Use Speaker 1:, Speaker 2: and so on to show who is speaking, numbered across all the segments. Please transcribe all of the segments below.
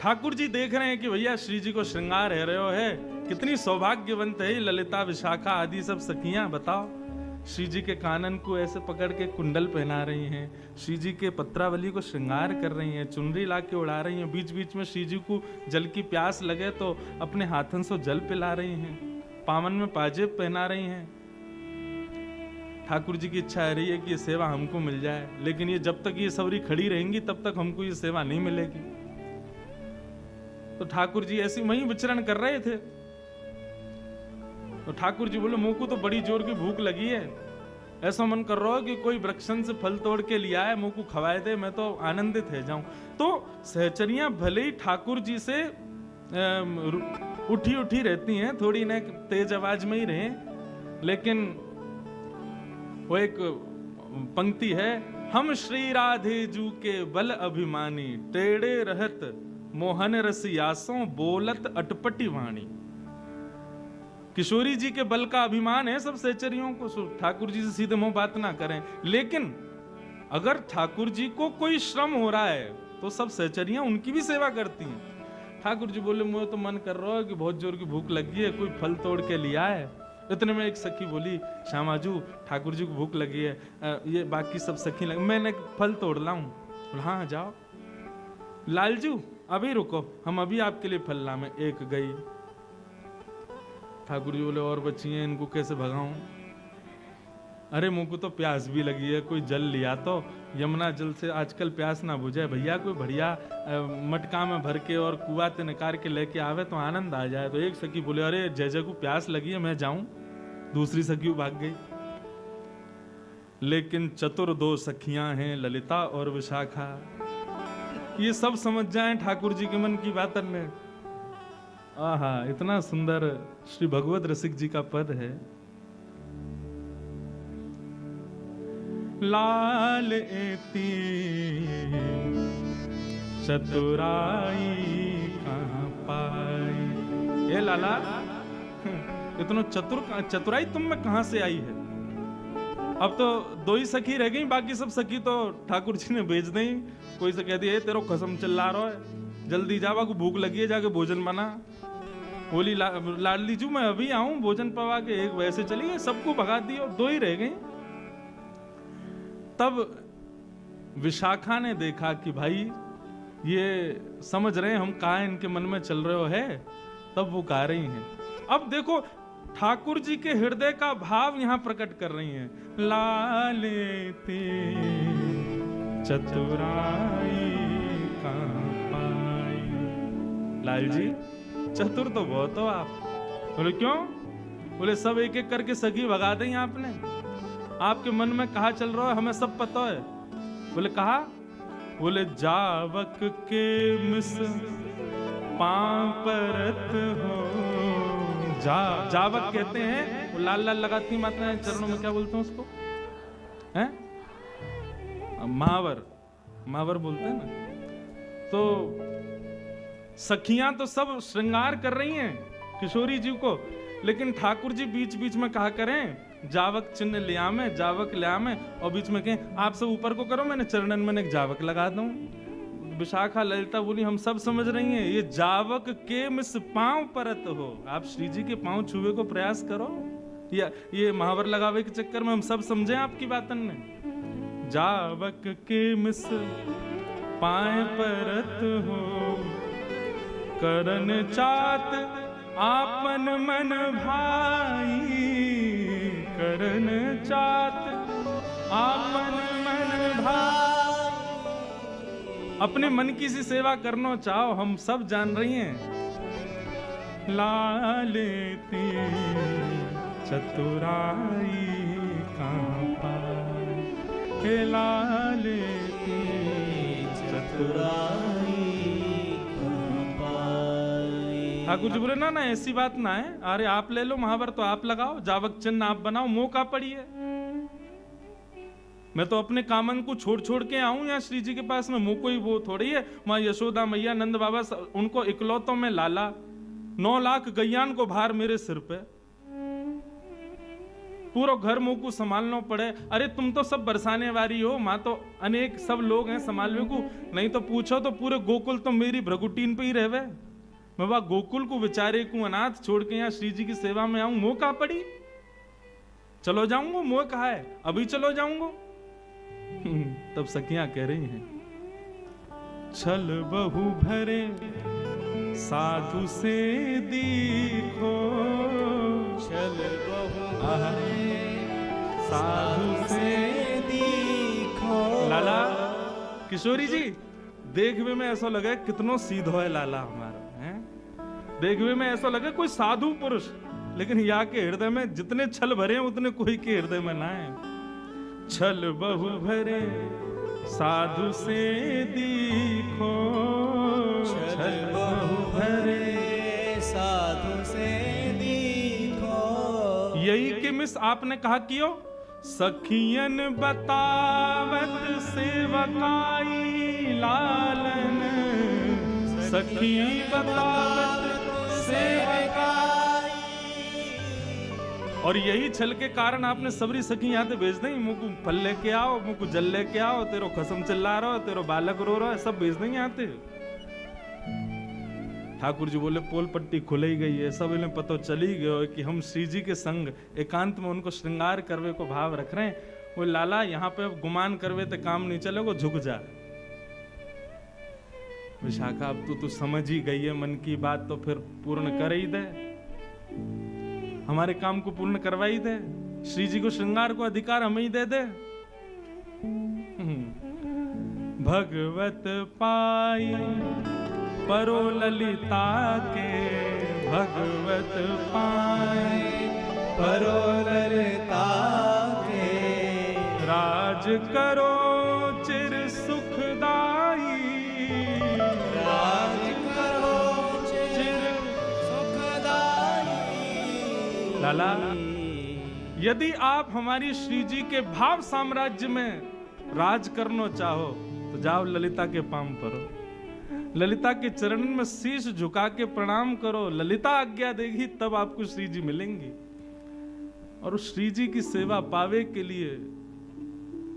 Speaker 1: ठाकुर जी देख रहे हैं कि भैया श्री जी को श्रृंगार है रहे है, कितनी सौभाग्यवंत है ललिता विशाखा आदि सब सखियां। बताओ, श्री जी के कानन को ऐसे पकड़ के कुंडल पहना रही हैं, श्री जी के पत्रावली को श्रृंगार कर रही हैं, चुनरी ला के उड़ा रही हैं, बीच बीच में श्री जी को जल की प्यास लगे तो अपने हाथन से जल पिला रही हैं, पावन में पाजेब पहना रही हैं। ठाकुर जी की इच्छा है रही है कि ये सेवा हमको मिल जाए, लेकिन ये जब तक ये सवरी खड़ी रहेंगी तब तक हमको ये सेवा नहीं मिलेगी। तो ठाकुर जी ऐसी वहीं विचरण कर रहे थे। तो ठाकुर जी बोले, मुझको तो बड़ी जोर की भूख लगी है, ऐसा मन कर रहा हो कि कोई वृक्षन से फल तोड़ के लिया है, मुझको खवाए दे, मैं तो आनंदित है जाऊं। तो सहचरियां भले ही ठाकुर जी से उठी उठी रहती हैं, थोड़ी न तेज आवाज में ही रहे, लेकिन वो एक पंक्ति है, हम श्री राधे जू के बल अभिमानी, टेढ़े रहत मोहन रसियासों, बोलत अटपटी वाणी। किशोरी जी के बल का अभिमान है सब सहचरियों को, ठाकुर जी से सीधे मुंह बात ना करें। लेकिन अगर ठाकुर जी को कोई श्रम हो रहा है तो सब सहचरियां उनकी भी सेवा करती हैं। ठाकुर जी बोले, मुझे तो मन कर रहा है कि बहुत जोर की भूख लगी है, कोई फल तोड़ के लिया है। इतने में एक सखी बोली, श्यामाजू ठाकुर जी को भूख लगी है, ये बाकी सब सखी लगी, मैंने फल तोड़ लाऊं? हाँ जाओ। लालजू अभी रुको, हम अभी आपके लिए फल लाएं। एक गई। ठाकुर जी बोले, और बच्ची हैं, इनको कैसे भगाऊं? अरे मुझको तो प्यास भी लगी है, कोई जल लिया तो, यमुना जल से आजकल प्यास ना बुझे भैया, कोई बढ़िया मटका में भर के और कुआं से निकाल के लेके आवे तो आनंद आ जाए। तो एक सखी बोले, अरे जय जय को प्यास लगी है, मैं जाऊं? दूसरी सखी भाग गई। लेकिन चतुर दो सखियां हैं, ललिता और विशाखा, ये सब समझ जाएं ठाकुर जी के मन की बातन में। आहा, इतना सुंदर श्री भगवत रसिक जी का पद है। लाल एती चतुराई कहाँ पाई। ए लाला, इतना चतुराई तुम में कहां से आई है? अब तो दो ही सखी रह गई, बाकी सब सखी तो ठाकुर जी ने भेज दी। कोई से कह दिया, तेरो कसम चिल्ला रहा है, जल्दी जावा को भूख लगी है, जाके भोजन बना। बोली, लाडली जू मैं अभी आऊं, भोजन पवा के। एक वैसे चली गई, सबको भगा दिया, दो ही रह गई। तब विशाखा ने देखा कि भाई ये समझ रहे हैं हम कहा इनके मन में चल रहे हो है, तब वो गा रही हैं। अब देखो ठाकुर जी के हृदय का भाव यहां प्रकट कर रही हैं। लाले ते चतुराई कहाँ पाई। लाल जी चतुर तो बहुत हो आप। बोले क्यों? बोले सब एक एक करके सगी भगा दें आपने, आपके मन में कहा चल रहा है हमें सब पता है। बोले कहा? बोले जावक के मिस पांव परत हो। जावक कहते हैं वो लाल लाल लगाती माता चरणों में, क्या बोलते हैं उसको? हैं? महावर, महावर बोलते हैं ना। तो सखियां तो सब श्रृंगार कर रही हैं किशोरी जी को, लेकिन ठाकुर जी बीच बीच में कहा करें जावक चिन्ह लिया में, जावक लिया में, और बीच में कहें आप सब ऊपर को करो, मैंने चरणन में एक जावक लगा दूं। विशाखा ललिता बोली, हम सब समझ रही हैं, ये जावक के मिस पांव परत हो। आप श्री जी के पांव छुए को प्रयास करो, या ये महावर लगावे के चक्कर में हम सब समझे आपकी बातन में। जावक के मिस पांव परत हो, करन चात आपन मन भाई, करन चात आपन मन भाई। अपने मन की सी सेवा करना चाहो, हम सब जान रही हैं। लालेती चतुराई कहाँ पाई, लालेती चतुराई कहाँ पाई। ठाकुर जी बोले, ना ना ऐसी बात ना है, अरे आप ले लो महावर, तो आप लगाओ, जावक चिन्ह आप बनाओ, मौका पड़ी है। मैं तो अपने कामन को छोड़ छोड़ के आऊं यहाँ श्री जी के पास में, मुंह कोई वो थोड़ी है। माँ यशोदा मैया नंद बाबा उनको इकलौतों में लाला, 9 लाख गैयान को भार मेरे सिर पे। पूरा घर मुंह को संभालना पड़े। अरे तुम तो सब बरसाने वाली हो, माँ तो अनेक सब लोग हैं संभालने को, नहीं तो पूछो तो पूरे गोकुल तो मेरी भ्रगुटीन पे ही रहवे। मैं वह गोकुल को बेचारे को अनाथ छोड़ के यहाँ श्री जी की सेवा में आऊं, मोह कहाँ पड़ी? चलो जाऊंगा, मोह कहा है, अभी चलो जाऊंगा। तब सखियां कह रही हैं, छल बहु भरे साधु से दीखो,
Speaker 2: छल बहु भरे
Speaker 1: साधु से
Speaker 2: दीखो।
Speaker 1: लाला किशोरी जी, देखने में ऐसा लगे कितनो सीधो है लाला हमारा है, देखने में ऐसा लगे कोई साधु पुरुष, लेकिन यहाँ के हृदय में जितने छल भरे हैं उतने कोई के हृदय में ना है। छल बहु भरे साधु से दीखो,
Speaker 2: छल बहु भरे साधु से दीखो।
Speaker 1: यही कि मिस आपने कहा कियो, सखियन बतावत सेवकाई लालन, सखी बतावत सेवकाई। और यही छल के कारण आपने सबरी सखी यहाँ से भेज दी, मुझको फल लेके आओ, मुझको जल लेके आओ, तेरो खसम चिल्ला रहा हो, तेरो बालक रो रहा है, सब भेज देंगे यहाँ से। ठाकुर जी बोले पोल पट्टी खुल ही गई है, सब इन्हें पता चली गयो कि हम श्री जी के संग एकांत में उनको श्रृंगार करवे को भाव रख रहे हैं। वो लाला यहाँ पे अब गुमान करवे तो काम नहीं चलेगा, झुक जा। विशाखा अब तू समझ ही गई है मन की बात, तो फिर पूर्ण कर ही दे, हमारे काम को पूर्ण करवाई दे, श्री जी को श्रृंगार को अधिकार हमें ही दे दे। भगवत पाई परो ललिता के, भगवत पाई
Speaker 2: परो ललिता के।
Speaker 1: राज करो चिर सुखदाई,
Speaker 2: राज करो चिर सुखदाई।
Speaker 1: लाला यदि आप हमारी श्री जी के भाव साम्राज्य में राज करना चाहो तो जाओ ललिता के पांव परो, ललिता के चरणन में शीश झुका के प्रणाम करो, ललिता आज्ञा देगी तब आपको श्री जी मिलेंगी। और उस श्री जी की सेवा पावे के लिए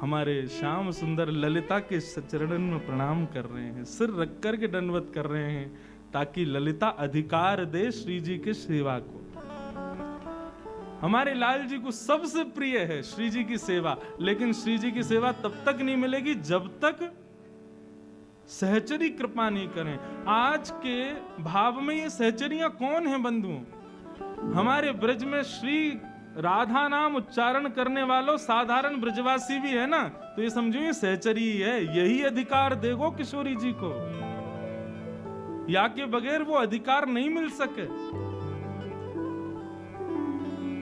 Speaker 1: हमारे श्याम सुंदर ललिता के चरणन में प्रणाम कर रहे हैं, सिर रख कर के दंडवत कर रहे हैं, ताकि ललिता अधिकार दे श्री जी के सेवा को। हमारे लाल जी को सबसे प्रिय है श्री जी की सेवा, लेकिन श्री जी की सेवा तब तक नहीं मिलेगी जब तक सहचरी कृपा नहीं करें। आज के भाव में ये सहचरियां कौन हैं बंधुओं? हमारे ब्रज में श्री राधा नाम उच्चारण करने वालों साधारण ब्रजवासी भी है ना, तो ये समझो ये सहचरी है, यही अधिकार देगो किशोरी जी को, या के बगैर वो अधिकार नहीं मिल सके।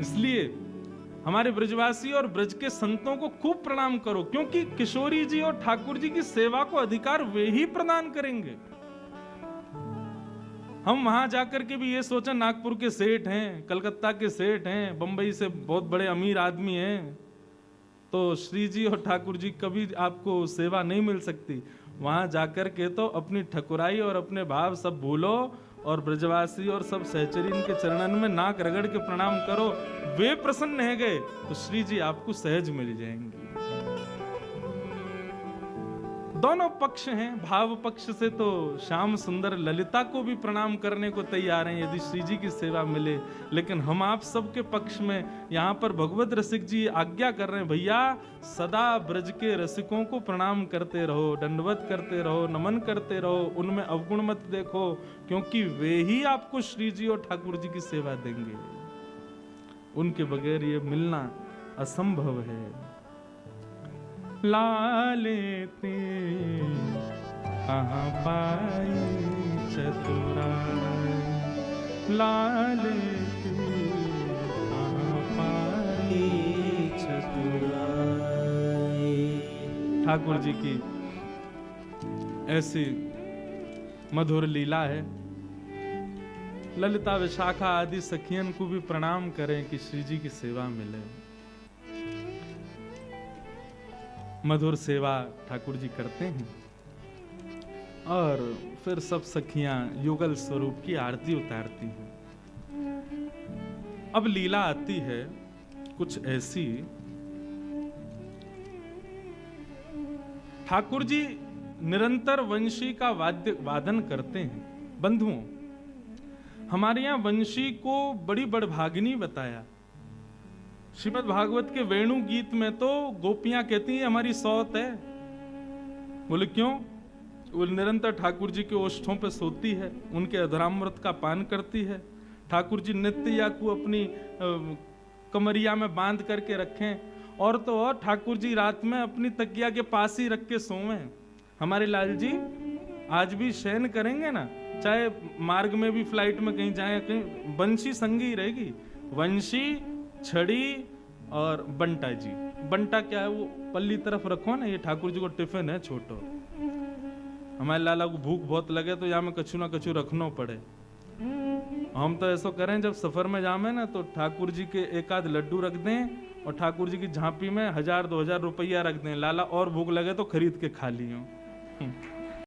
Speaker 1: इसलिए हमारे ब्रजवासी और ब्रज के संतों को खूब प्रणाम करो, क्योंकि किशोरी जी और ठाकुर जी की सेवा को अधिकार वे ही प्रदान करेंगे। हम वहां जाकर के भी ये सोचा नागपुर के सेठ हैं, कलकत्ता के सेठ हैं, बंबई से बहुत बड़े अमीर आदमी हैं, तो श्री जी और ठाकुर जी कभी आपको सेवा नहीं मिल सकती। वहां जाकर के तो अपनी ठकुराई और अपने भाव सब भूलो और ब्रजवासी और सब सहचरी इनके चरणन में नाक रगड़ के प्रणाम करो, वे प्रसन्न है गए तो श्री जी आपको सहज मिल जाएंगे। दोनों पक्ष हैं, भाव पक्ष से तो श्याम सुंदर ललिता को भी प्रणाम करने को तैयार हैं यदि श्री जी की सेवा मिले, लेकिन हम आप सबके पक्ष में यहाँ पर भगवत रसिक जी आज्ञा कर रहे हैं, भैया सदा ब्रज के रसिकों को प्रणाम करते रहो, दंडवत करते रहो, नमन करते रहो, उनमें अवगुण मत देखो, क्योंकि वे ही आपको श्री जी और ठाकुर जी की सेवा देंगे, उनके बगैर ये मिलना असंभव है। लाले ते कहाँ पाई चतुराई, लाले ते कहाँ पाई चतुराई। ठाकुर जी की ऐसी मधुर लीला है। ललिता विशाखा आदि सखियन को भी प्रणाम करें कि श्री जी की सेवा मिले। मधुर सेवा ठाकुर जी करते हैं और फिर सब सखियां युगल स्वरूप की आरती उतारती हैं। अब लीला आती है कुछ ऐसी। ठाकुर जी निरंतर वंशी का वादन करते हैं। बंधुओं, हमारे यहां वंशी को बड़ी बड़भागिनी बताया। श्रीमद् भागवत के वेणु गीत में तो गोपियां कहती हैं हमारी सौत है। बोले क्यों? वो निरंतर ठाकुर जी के ओष्ठों पे सोती है, उनके अधरामृत का पान करती है। ठाकुर जी नित्य या को अपनी कमरिया में बांध करके रखें, और तो और ठाकुर जी रात में अपनी तकिया के पास ही रख के सोवें। हमारे लाल जी आज भी शयन करेंगे ना, चाहे मार्ग में भी फ्लाइट में कहीं जाए, कहीं वंशी संगी रहेगी। वंशी, छड़ी और बंटा जी। बंटा क्या है? वो पल्ली तरफ रखो ना, ये ठाकुर जी को टिफिन है छोटो। हमारे लाला को भूख बहुत लगे तो यहाँ में कछु ना कछु रखना पड़े। हम तो ऐसा करें, जब सफर में जामे ना तो ठाकुर जी के एक आध लड्डू रख दें और ठाकुर जी की झांपी में 1000-2000 रुपया रख दें। लाला और भूख लगे तो खरीद के खा लियो।